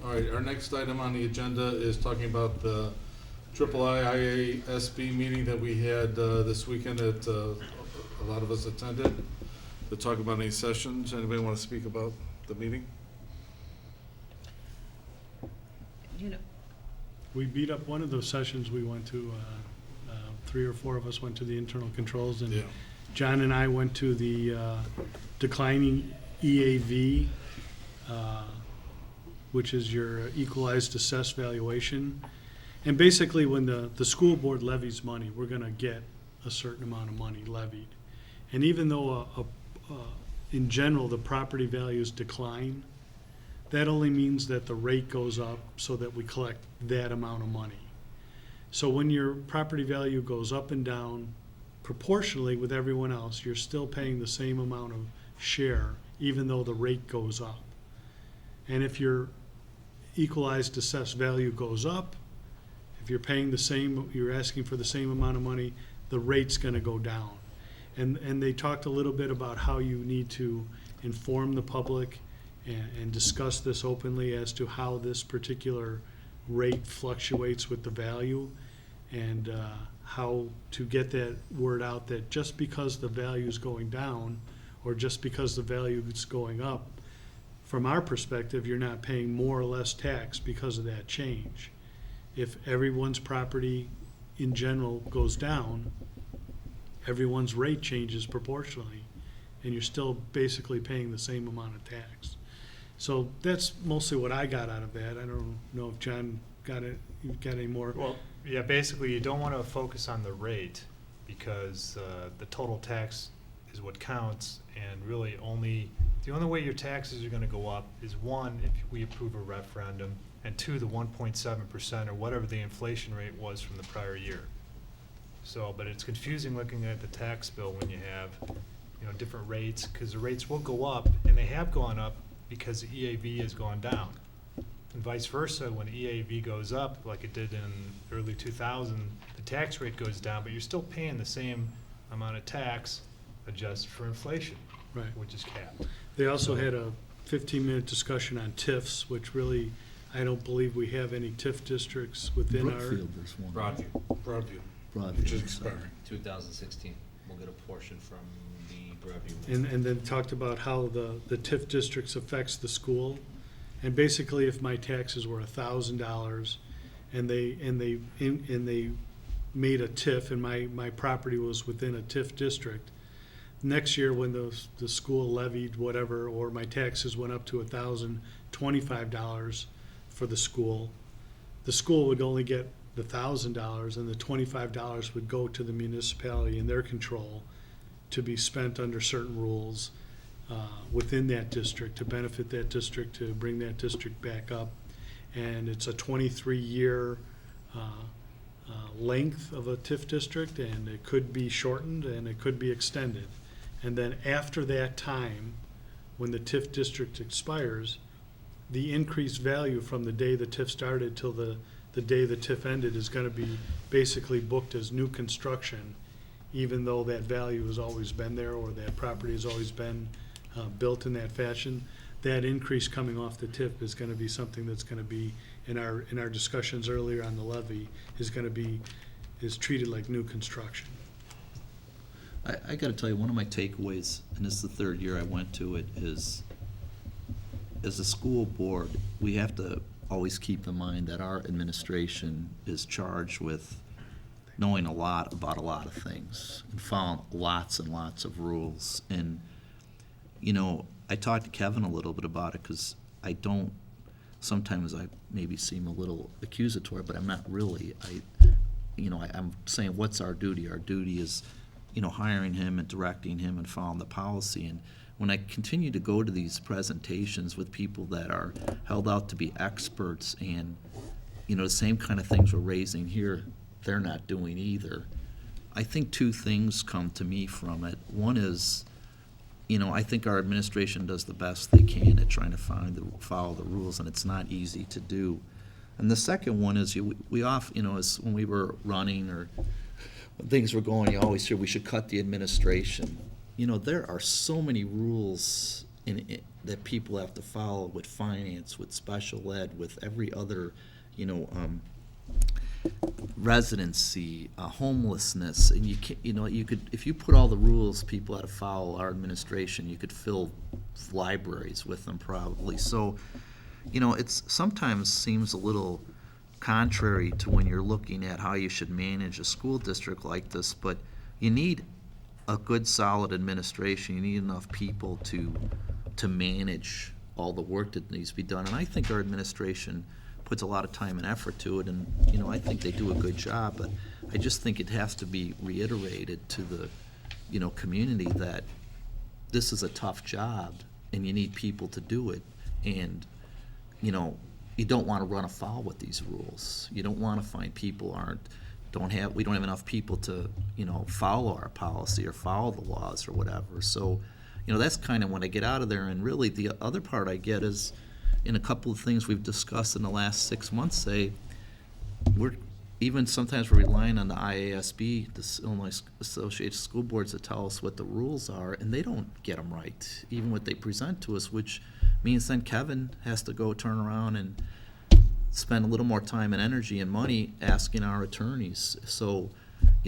All right, our next item on the agenda is talking about the IIIASB meeting that we had this weekend that a lot of us attended, to talk about any sessions. Anybody want to speak about the meeting? You know, We beat up one of those sessions we went to. 3 or 4 of us went to the internal controls, and Yeah. John and I went to the declining EAV, which is your equalized assessed valuation. And basically, when the school board levies money, we're gonna get a certain amount of money levied. And even though in general, the property values decline, that only means that the rate goes up so that we collect that amount of money. So when your property value goes up and down proportionally with everyone else, you're still paying the same amount of share, even though the rate goes up. And if your equalized assessed value goes up, if you're paying the same, you're asking for the same amount of money, the rate's gonna go down. And they talked a little bit about how you need to inform the public and discuss this openly as to how this particular rate fluctuates with the value, and how to get that word out that just because the value is going down or just because the value is going up, from our perspective, you're not paying more or less tax because of that change. If everyone's property in general goes down, everyone's rate changes proportionally, and you're still basically paying the same amount of tax. So that's mostly what I got out of that. I don't know if John got it, you got any more? Well, yeah, basically, you don't want to focus on the rate, because the total tax is what counts, and really the only way your taxes are going to go up is, 1, if we approve a referendum, and 2, the 1.7% or whatever the inflation rate was from the prior year. So, but it's confusing looking at the tax bill when you have, different rates, because the rates will go up, and they have gone up because the EAV has gone down. And vice versa, when EAV goes up, like it did in early 2000, the tax rate goes down, but you're still paying the same amount of tax adjusted for inflation, Right. which is capped. They also had a 15-minute discussion on TIFs, which really, I don't believe we have any TIF districts within our. Brookfield, there's one. Broadview, Broadview, which is sorry. expiring. 2016, we'll get a portion from the Broadview. And then talked about how the TIF districts affects the school. And basically, if my taxes were $1,000 and they made a TIF and my property was within a TIF district, next year when the school levied whatever, or my taxes went up to $1,025 for the school would only get the $1,000, and the $25 would go to the municipality in their control to be spent under certain rules within that district, to benefit that district, to bring that district back up. And it's a 23-year length of a TIF district, and it could be shortened and it could be extended. And then after that time, when the TIF district expires, the increased value from the day the TIF started till the day the TIF ended is going to be basically booked as new construction, even though that value has always been there, or that property has always been built in that fashion. That increase coming off the TIF is going to be something that's going to be, in our discussions earlier on the levy, is treated like new construction. I gotta tell you, one of my takeaways, and this is the 3rd year I went to it, is as a school board, we have to always keep in mind that our administration is charged with knowing a lot about a lot of things and following lots and lots of rules. And, I talked to Kevin a little bit about it, because sometimes I maybe seem a little accusatory, but I'm not really. I'm saying, what's our duty? Our duty is, hiring him and directing him and following the policy. And when I continue to go to these presentations with people that are held out to be experts, and, the same kind of things we're raising here, they're not doing either. I think 2 things come to me from it. One is, I think our administration does the best they can at trying to follow the rules, and it's not easy to do. And the second one is, we often, as when we were running or when things were going, you always hear we should cut the administration. There are so many rules that people have to follow with finance, with special ed, with every other, residency, homelessness, and you could, if you put all the rules people had to follow, our administration, you could fill libraries with them probably. So, it's sometimes seems a little contrary to when you're looking at how you should manage a school district like this, but you need a good, solid administration. You need enough people to manage all the work that needs to be done. And I think our administration puts a lot of time and effort to it, and, I think they do a good job, but I just think it has to be reiterated to the, community that this is a tough job, and you need people to do it, and, you don't want to run afoul with these rules. You don't want to find people we don't have enough people to, follow our policy or follow the laws or whatever. So, that's kind of when I get out of there, and really the other part I get is, in a couple of things we've discussed in the last 6 months, sometimes we're relying on the IASB, the Illinois Association of School Boards, to tell us what the rules are, and they don't get them right, even what they present to us, which means then Kevin has to go turn around and spend a little more time and energy and money asking our attorneys. So,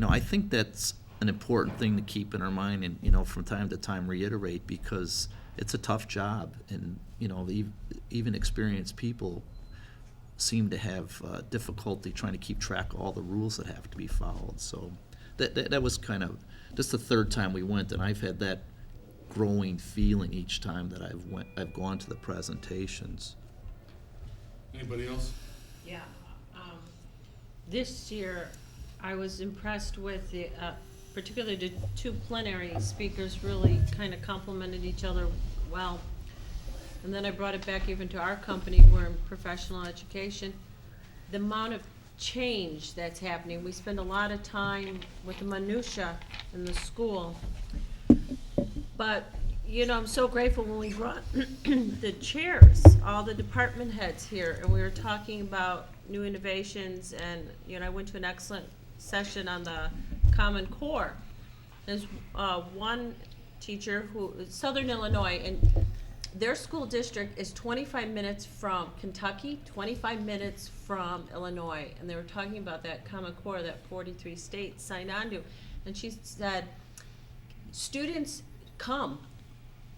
I think that's an important thing to keep in our mind and, from time to time reiterate, because it's a tough job, and, even experienced people seem to have difficulty trying to keep track of all the rules that have to be followed. So that was kind of just the third time we went, and I've had that growing feeling each time that I've gone to the presentations. Anybody else? Yeah. This year, I was impressed with the, particularly the two plenary speakers really kind of complemented each other well. And then I brought it back even to our company, we're in professional education. The amount of change that's happening, we spend a lot of time with the minutia in the school. But, I'm so grateful when we brought the chairs, all the department heads here, and we were talking about new innovations, and, I went to an excellent session on the Common Core. There's one teacher who, Southern Illinois, and their school district is 25 minutes from Kentucky, 25 minutes from Illinois, and they were talking about that Common Core that 43 states signed on to, and she said, students come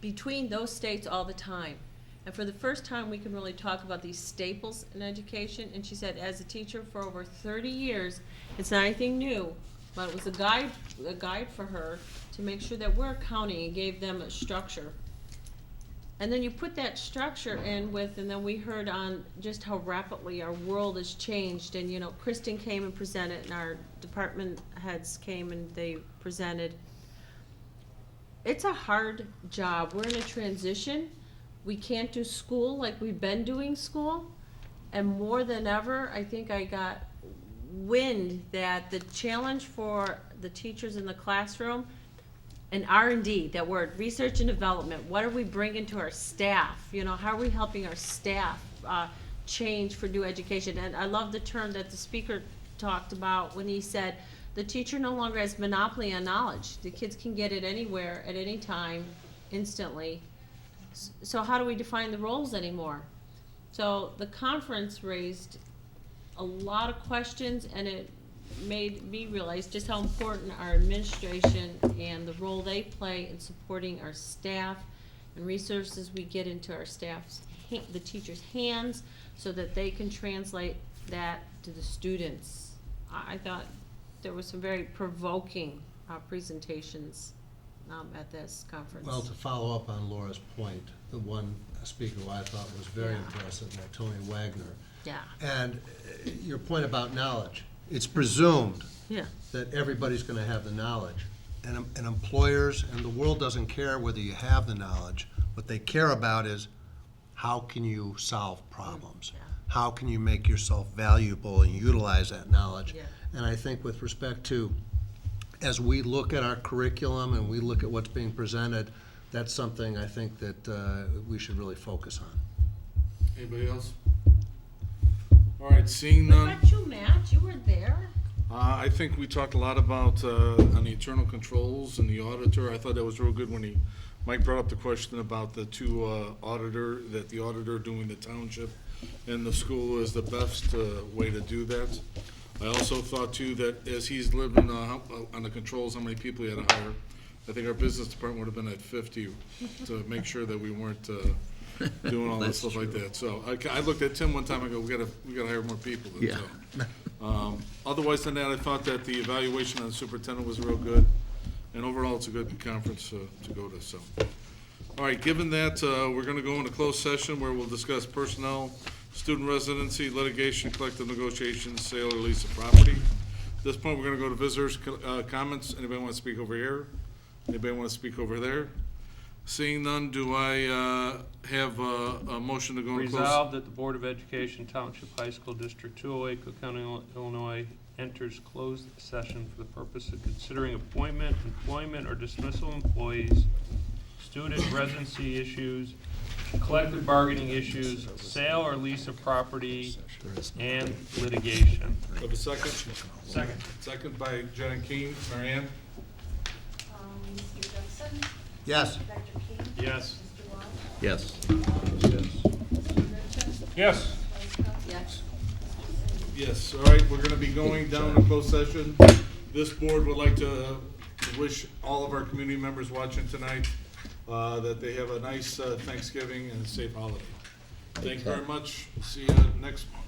between those states all the time, and for the first time we can really talk about these staples in education. And she said, as a teacher for over 30 years, it's not anything new, but it was a guide for her to make sure that we're accounting, and gave them a structure. And then you put that structure in with, and then we heard on just how rapidly our world has changed. And, Kristen came and presented, and our department heads came and they presented. It's a hard job. We're in a transition. We can't do school like we've been doing school. And more than ever, I think I got wind that the challenge for the teachers in the classroom, and R&D, that word, research and development, what are we bringing to our staff? How are we helping our staff change for new education? And I love the term that the speaker talked about when he said, the teacher no longer has monopoly on knowledge. The kids can get it anywhere, at any time, instantly. So how do we define the roles anymore? So the conference raised a lot of questions, and it made me realize just how important our administration and the role they play in supporting our staff and resources we get into our staff's, the teachers' hands, so that they can translate that to the students. I thought there were some very provoking presentations at this conference. Well, to follow up on Laura's point, the one speaker who I thought was very Yeah. impressive, Tony Wagner. Yeah. And your point about knowledge, it's presumed Yeah. that everybody's going to have the knowledge. And employers and the world doesn't care whether you have the knowledge. What they care about is how can you solve problems? Yeah. How can you make yourself valuable and utilize that knowledge? Yeah. And I think with respect to, as we look at our curriculum and we look at what's being presented, that's something I think that we should really focus on. Anybody else? All right, seeing What none. about you, Matt? You were there. I think we talked a lot about on the internal controls and the auditor. I thought that was real good when he Mike brought up the question about the two that the auditor doing the township and the school is the best way to do that. I also thought too that as he's living on the controls, how many people he had to hire, I think our business department would have been at 50 to make sure that we weren't doing all that That's stuff like true. that. So I looked at Tim one time, I go, we gotta hire more people. And Yeah. so, otherwise than that, I thought that the evaluation on the superintendent was real good. And overall, it's a good conference to go to, so. All right, given that, we're gonna go into closed session where we'll discuss personnel, student residency, litigation, collective negotiations, sale or lease of property. At this point, we're gonna go to visitors' comments. Anybody wanna speak over here? Anybody wanna speak over there? Seeing none, do I have a motion to go into closed? Resolved that the Board of Education Township High School District 208, Cook County, Illinois, enters closed session for the purpose of considering appointment, employment, or dismissal of employees, student residency issues, collective bargaining issues, sale or lease of property, There is no- and litigation. Have a second? Second. Second by Jen and Keen. Mary Ann? Mr. Judson? Yes. Dr. King? Yes. Mr. Wall? Yes. Mr. Richards? Yes. Vice President? Yes. Yes, all right, we're gonna be going down to closed session. This board would like to wish all of our community members watching tonight, that they have a nice Thanksgiving and a safe holiday. Thank you very much. See you next month.